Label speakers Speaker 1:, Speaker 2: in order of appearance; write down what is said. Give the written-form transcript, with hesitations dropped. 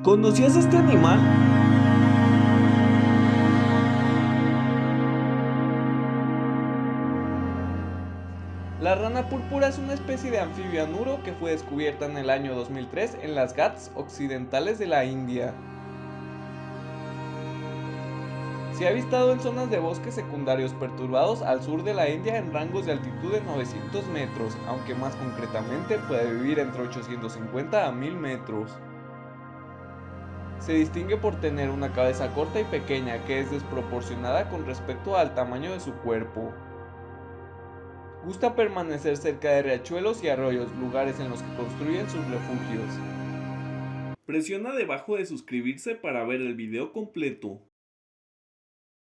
Speaker 1: ¿Conocías este animal? La rana púrpura es una especie de anfibio anuro que fue descubierta en el año 2003 en las Ghats occidentales de la India. Se ha avistado en zonas de bosques secundarios perturbados al sur de la India en rangos de altitud de 900 metros, aunque más concretamente puede vivir entre 850 a 1000 metros. Se distingue por tener una cabeza corta y pequeña que es desproporcionada con respecto al tamaño de su cuerpo. Gusta permanecer cerca de riachuelos y arroyos, lugares en los que construyen sus refugios. Presiona debajo de suscribirse para ver el video completo.